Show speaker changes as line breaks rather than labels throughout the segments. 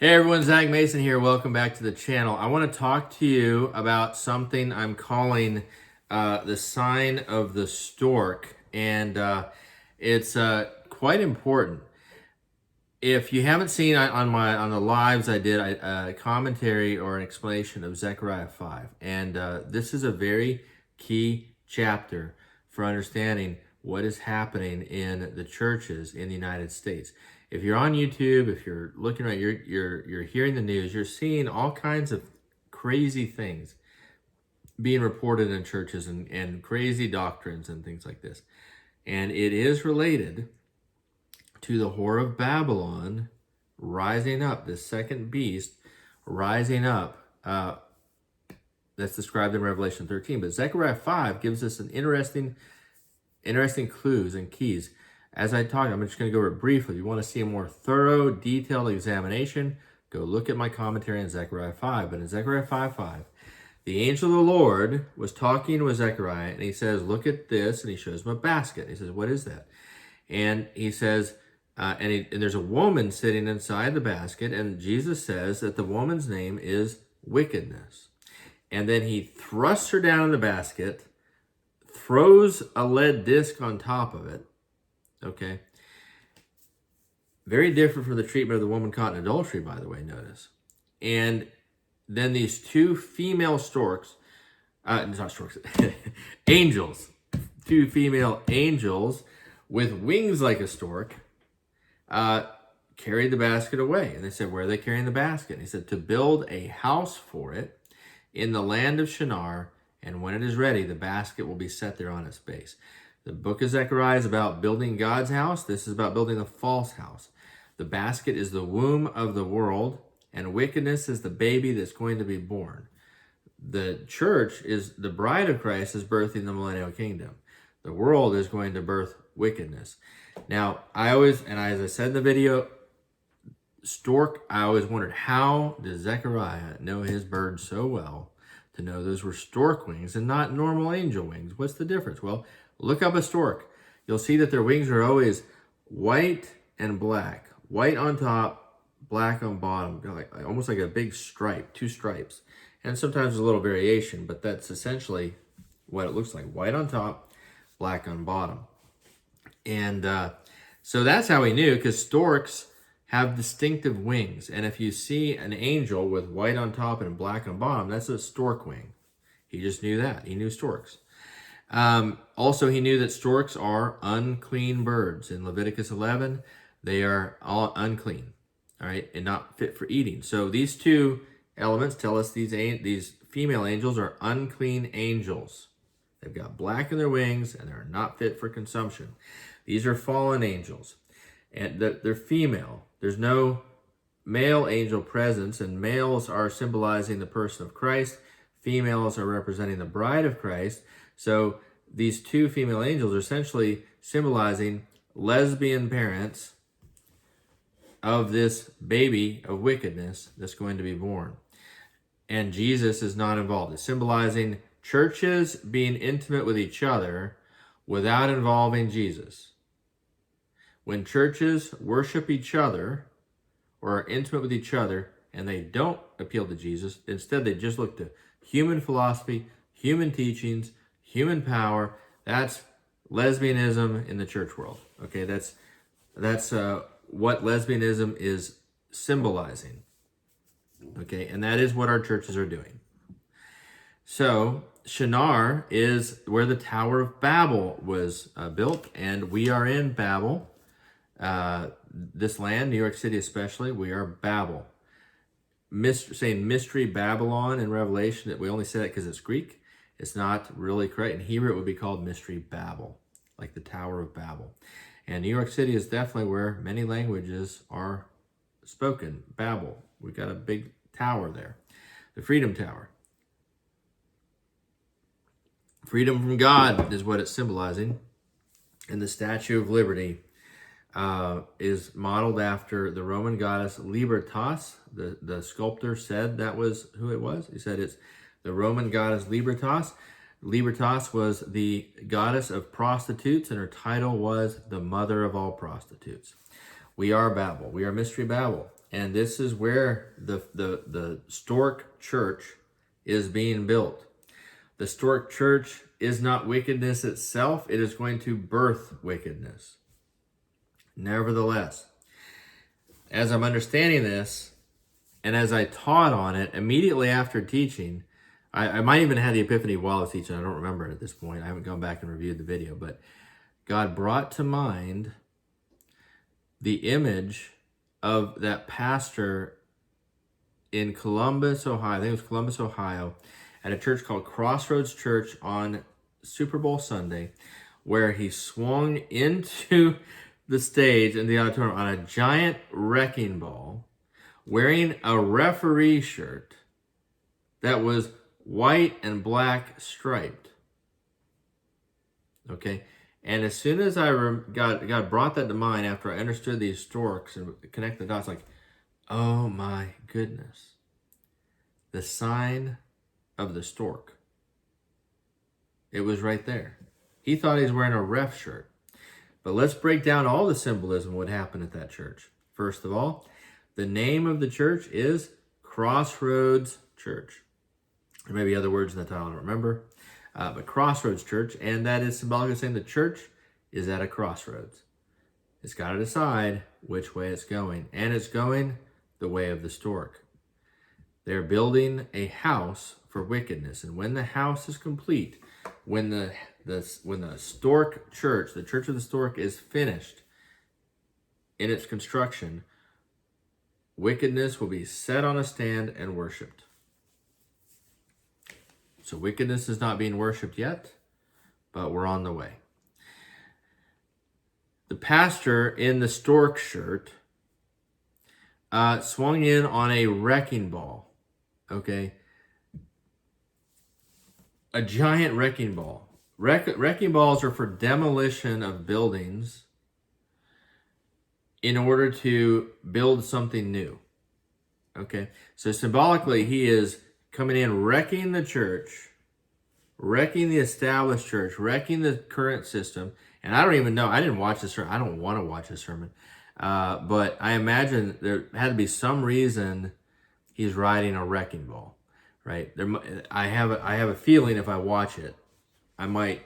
Hey everyone, Zach Mason here. Welcome back to the channel. I want to talk to you about something I'm calling the sign of the stork, and it's quite important. If you haven't seen on the lives I did a commentary or an explanation of Zechariah 5, and this is a very key chapter for understanding what is happening in the churches in the United States. If you're on YouTube, if you're looking at you're hearing the news, you're seeing all kinds of crazy things being reported in churches and crazy doctrines and things like this. And it is related to the whore of Babylon rising up, the second beast rising up. That's described in Revelation 13. But Zechariah 5 gives us an interesting clues and keys. As I talk, I'm just going to go over it briefly. If you want to see a more thorough, detailed examination, go look at my commentary on Zechariah 5. But in Zechariah 5:5, the angel of the Lord was talking with Zechariah, and he says, look at this, and he shows him a basket. He says, what is that? And he says, and there's a woman sitting inside the basket, and Jesus says that the woman's name is Wickedness. And then he thrusts her down in the basket, throws a lead disc on top of it. Okay. Very different from the treatment of the woman caught in adultery, by the way, notice. And then these two female storks, not storks, angels, two female angels with wings like a stork, carried the basket away. And they said, where are they carrying the basket? And he said, to build a house for it in the land of Shinar, and when it is ready, the basket will be set there on its base. The book of Zechariah is about building God's house. This is about building a false house. The basket is the womb of the world, and wickedness is the baby that's going to be born. The church is the bride of Christ is birthing the millennial kingdom. The world is going to birth wickedness. Now, as I said in the video, stork, I always wondered, how did Zechariah know his bird so well to know those were stork wings and not normal angel wings? What's the difference? Well, look up a stork. You'll see that their wings are always white and black. White on top, black on bottom. Almost like a big stripe, two stripes. And sometimes a little variation, but that's essentially what it looks like. White on top, black on bottom. And so that's how he knew, because storks have distinctive wings. And if you see an angel with white on top and black on bottom, that's a stork wing. He just knew that. He knew storks. Also, he knew that storks are unclean birds. In Leviticus 11, they are all unclean, all right, and not fit for eating. So these two elements tell us these female angels are unclean angels. They've got black in their wings, and they're not fit for consumption. These are fallen angels, and they're female. There's no male angel presence, and males are symbolizing the person of Christ. Females are representing the bride of Christ. So these two female angels are essentially symbolizing lesbian parents of this baby of wickedness that's going to be born. And Jesus is not involved. It's symbolizing churches being intimate with each other without involving Jesus. When churches worship each other or are intimate with each other and they don't appeal to Jesus, instead they just look to human philosophy, human teachings, human power, that's lesbianism in the church world. Okay, that's what lesbianism is symbolizing. Okay, and that is what our churches are doing. So Shinar is where the Tower of Babel was built, and we are in Babel. This land, New York City especially, we are Babel. Saying mystery Babylon in Revelation, that we only say that because it's Greek. It's not really correct. In Hebrew, it would be called Mystery Babel, like the Tower of Babel. And New York City is definitely where many languages are spoken. Babel. We've got a big tower there. The Freedom Tower. Freedom from God is what it's symbolizing. And the Statue of Liberty is modeled after the Roman goddess Libertas. The sculptor said that was who it was. He said it's the Roman goddess Libertas. Libertas was the goddess of prostitutes, and her title was the mother of all prostitutes. We are Babel. We are Mystery Babel. And this is where the STORK Church is being built. The STORK Church is not wickedness itself. It is going to birth wickedness. Nevertheless, as I'm understanding this, and as I taught on it, immediately after teaching, I might even have the epiphany while I was teaching. I don't remember at this point. I haven't gone back and reviewed the video, but God brought to mind the image of that pastor in Columbus, Ohio. I think it was Columbus, Ohio, at a church called Crossroads Church on Super Bowl Sunday, where he swung into the stage in the auditorium on a giant wrecking ball, wearing a referee shirt that was white and black striped. Okay? And as soon as God brought that to mind after I understood these storks and connected the dots, like, oh my goodness. The sign of the stork. It was right there. He thought he was wearing a ref shirt. But let's break down all the symbolism of what happened at that church. First of all, the name of the church is Crossroads Church. There may be other words in the title I don't remember. But Crossroads Church, and that is symbolically saying the church is at a crossroads. It's got to decide which way it's going. And it's going the way of the stork. They're building a house for wickedness. And when the house is complete, when the STORK Church, the Church of the Stork, is finished in its construction, wickedness will be set on a stand and worshipped. So wickedness is not being worshipped yet, but we're on the way. The pastor in the stork shirt swung in on a wrecking ball. Okay? A giant wrecking ball. Wrecking balls are for demolition of buildings in order to build something new. Okay? So symbolically, he is coming in, wrecking the church, wrecking the established church, wrecking the current system. And I don't even know. I didn't watch this sermon. I don't want to watch this sermon. But I imagine there had to be some reason he's riding a wrecking ball, right? I have a feeling if I watch it, I might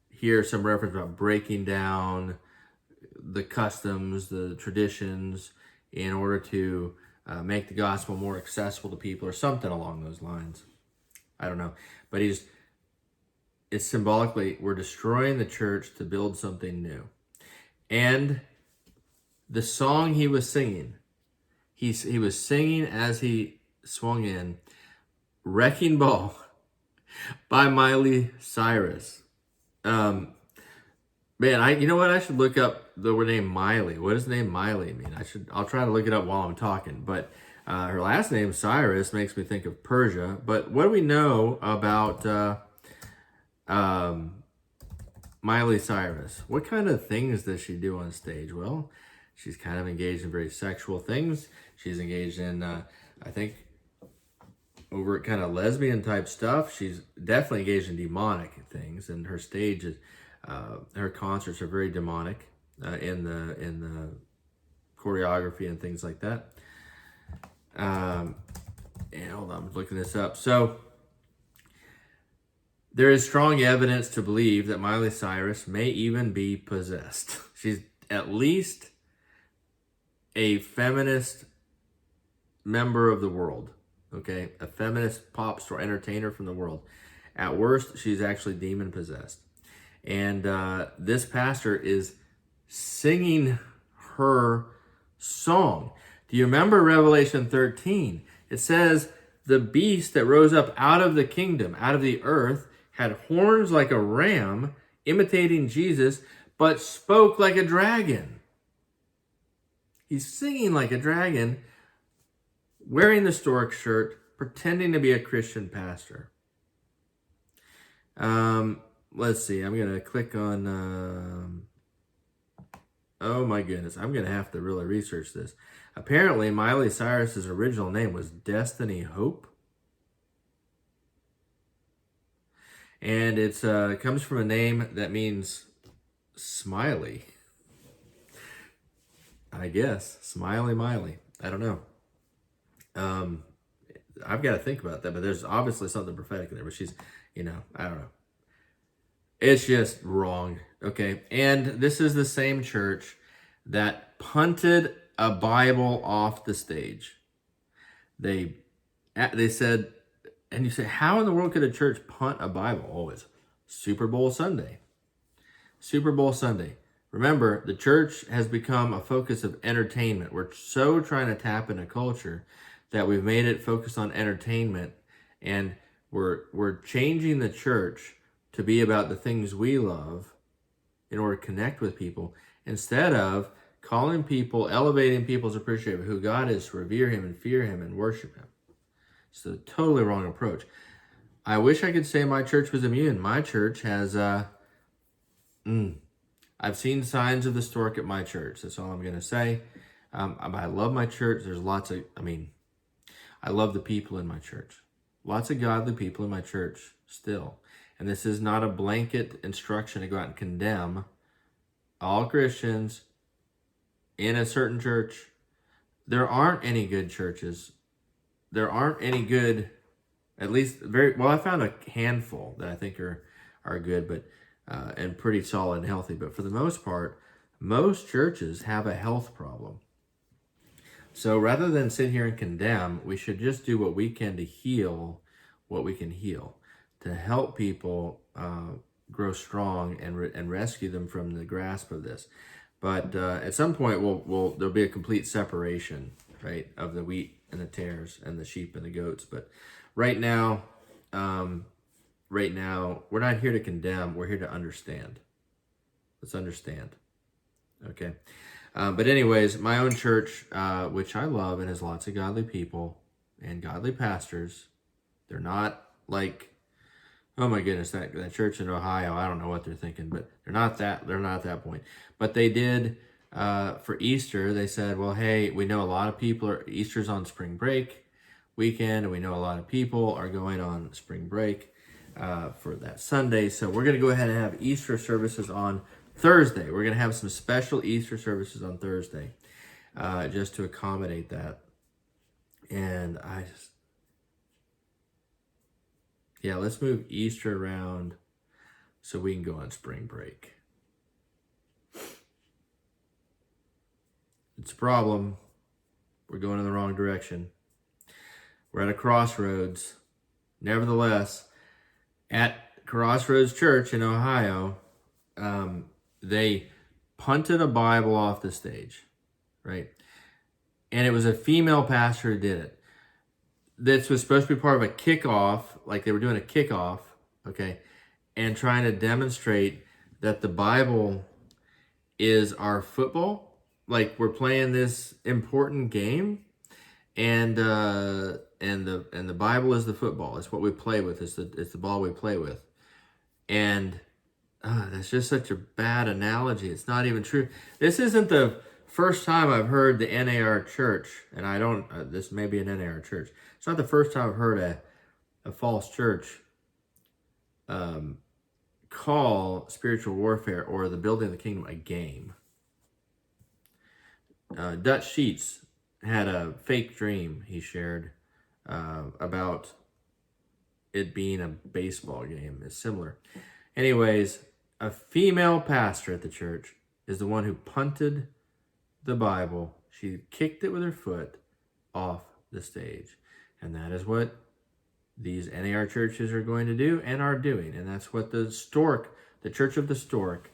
hear some reference about breaking down the customs, the traditions, in order to make the gospel more accessible to people or something along those lines. I don't know. But it's symbolically, we're destroying the church to build something new. And the song he was singing, he was singing as he swung in, Wrecking Ball by Miley Cyrus. Man, you know what? I should look up the name Miley. What does the name Miley mean? I'll try to look it up while I'm talking. But her last name, Cyrus, makes me think of Persia. But what do we know about Miley Cyrus? What kind of things does she do on stage? Well, she's kind of engaged in very sexual things. She's engaged in, I think, over kind of lesbian type stuff. She's definitely engaged in demonic things, and her stage is. Her concerts are very demonic in the choreography and things like that. And hold on, I'm looking this up. So there is strong evidence to believe that Miley Cyrus may even be possessed. She's at least a feminist member of the world. Okay, a feminist pop star entertainer from the world. At worst, she's actually demon possessed. And this pastor is singing her song. Do you remember Revelation 13? It says, the beast that rose up out of the kingdom, out of the earth, had horns like a ram, imitating Jesus, but spoke like a dragon. He's singing like a dragon, wearing the stork shirt, pretending to be a Christian pastor. Let's see. I'm going to click on... oh my goodness. I'm going to have to really research this. Apparently, Miley Cyrus's original name was Destiny Hope. And it comes from a name that means smiley. I guess. Smiley Miley. I don't know. I've got to think about that, but there's obviously something prophetic in there, but she's, I don't know. It's just wrong. Okay. And this is the same church that punted a Bible off the stage. They said, and you say, how in the world could a church punt a Bible? Oh, it's Super Bowl Sunday. Super Bowl Sunday. Remember, the church has become a focus of entertainment. We're so trying to tap into culture that we've made it focused on entertainment, and we're changing the church to be about the things we love in order to connect with people, instead of calling people, elevating people's appreciation of who God is, to revere him and fear him and worship him. It's a totally wrong approach. I wish I could say my church was immune. My church has, I've seen signs of the stork at my church. That's all I'm going to say. I love my church. There's lots of, I love the people in my church. Lots of godly people in my church still. And this is not a blanket instruction to go out and condemn all Christians in a certain church. There aren't any good churches. There aren't any good, at least I found a handful that I think are good, but and pretty solid and healthy. But for the most part, most churches have a health problem. So rather than sit here and condemn, we should just do what we can to heal what we can heal, to help people grow strong and rescue them from the grasp of this. But at some point, there'll be a complete separation, right, of the wheat and the tares and the sheep and the goats. But right now, we're not here to condemn. We're here to understand. Let's understand. Okay. But anyways, my own church, which I love and has lots of godly people and godly pastors, they're not like, oh my goodness, that church in Ohio, I don't know what they're thinking, but they're not at that point. But they did, for Easter, they said, well, hey, we know a lot of people Easter's on spring break weekend, and we know a lot of people are going on spring break for that Sunday. So we're going to go ahead and have Easter services on Thursday. We're going to have some special Easter services on Thursday, just to accommodate that. And let's move Easter around so we can go on spring break. It's a problem. We're going in the wrong direction. We're at a crossroads. Nevertheless, at Crossroads Church in Ohio, they punted a Bible off the stage, right? And it was a female pastor who did it. This was supposed to be part of a kickoff, like they were doing a kickoff, okay, and trying to demonstrate that the Bible is our football. Like, we're playing this important game, and the Bible is the football. It's what we play with. It's the ball we play with. And that's just such a bad analogy. It's not even true. This isn't the first time I've heard the NAR church, and this may be an NAR church. It's not the first time I've heard a false church call spiritual warfare or the building of the kingdom a game. Dutch Sheets had a fake dream he shared about it being a baseball game. It's similar. Anyways, a female pastor at the church is the one who punted the Bible. She kicked it with her foot off the stage. And that is what these NAR churches are going to do and are doing. And that's what the STORK, the Church of the STORK,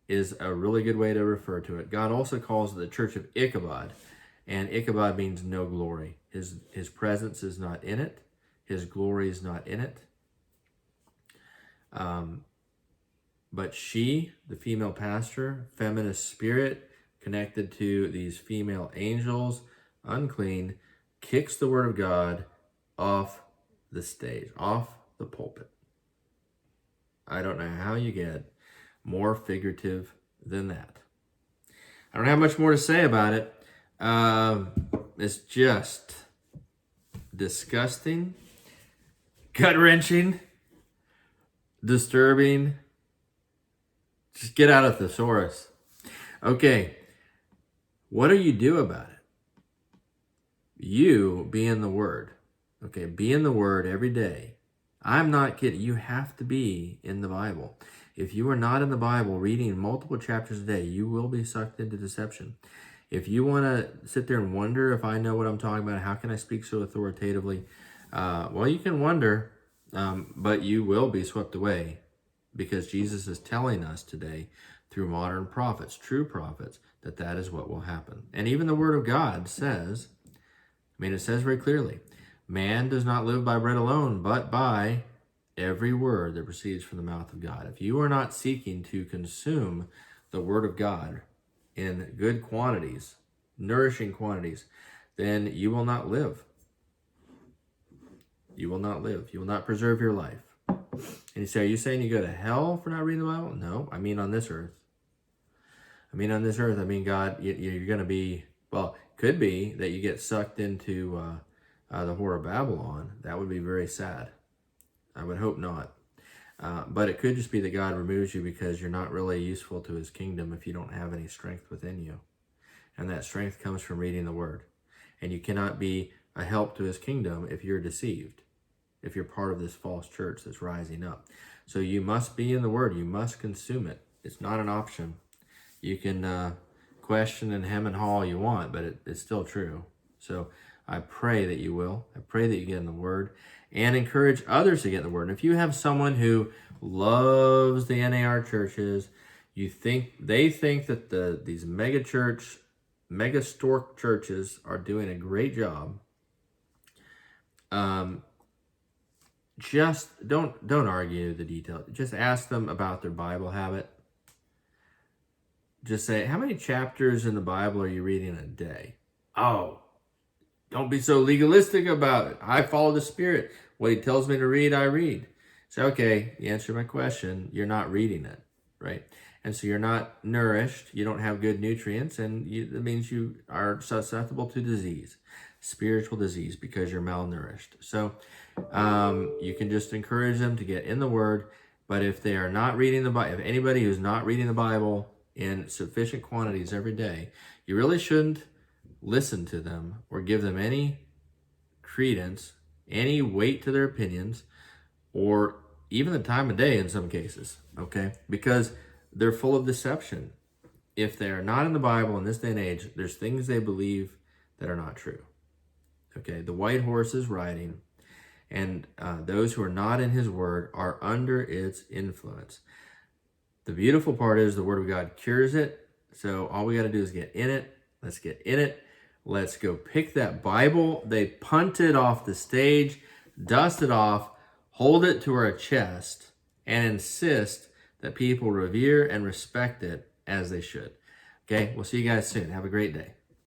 is a really good way to refer to it. God also calls it the Church of Ichabod. And Ichabod means no glory. His presence is not in it. His glory is not in it. But she, the female pastor, feminist spirit, connected to these female angels, unclean, kicks the word of God off the stage, off the pulpit. I don't know how you get more figurative than that. I don't have much more to say about it. It's just disgusting, gut-wrenching, disturbing. Just get out of thesaurus. Okay, what do you do about it? You be in the Word. Okay, be in the Word every day. I'm not kidding. You have to be in the Bible. If you are not in the Bible reading multiple chapters a day, you will be sucked into deception. If you want to sit there and wonder if I know what I'm talking about, how can I speak so authoritatively? Well, you can wonder, but you will be swept away, because Jesus is telling us today through modern prophets, true prophets, that is what will happen. And even the Word of God says, it says very clearly, man does not live by bread alone, but by every word that proceeds from the mouth of God. If you are not seeking to consume the Word of God in good quantities, nourishing quantities, then you will not live. You will not live. You will not preserve your life. And you say, are you saying you go to hell for not reading the Bible? No, I mean on this earth. God, you're going to be, well, could be that you get sucked into the whore of Babylon. That would be very sad. I would hope not. But it could just be that God removes you because you're not really useful to his kingdom if you don't have any strength within you. And that strength comes from reading the Word. And you cannot be a help to his kingdom if you're deceived, if you're part of this false church that's rising up. So you must be in the Word. You must consume it. It's not an option. You can question and hem and haw all you want, but it's still true. So I pray that you will. I pray that you get in the Word and encourage others to get in the Word. And if you have someone who loves the NAR churches, they think that these mega STORK churches are doing a great job, just don't argue the details. Just ask them about their Bible habit. Just say, how many chapters in the Bible are you reading a day? Oh, don't be so legalistic about it. I follow the Spirit. What he tells me to read, I read. Say, okay, you answered my question. You're not reading it, right? And so you're not nourished. You don't have good nutrients, and that means you are susceptible to disease, spiritual disease, because you're malnourished. So you can just encourage them to get in the Word. But if they are not reading the Bible, if anybody who's not reading the Bible in sufficient quantities every day, you really shouldn't listen to them or give them any credence, any weight to their opinions, or even the time of day in some cases, okay? Because they're full of deception. If they are not in the Bible in this day and age, there's things they believe that are not true, okay? The white horse is riding, and those who are not in his Word are under its influence. The beautiful part is the Word of God cures it. So all we got to do is get in it. Let's get in it. Let's go pick that Bible they punted off the stage, dust it off, hold it to our chest, and insist that people revere and respect it as they should. Okay, we'll see you guys soon. Have a great day.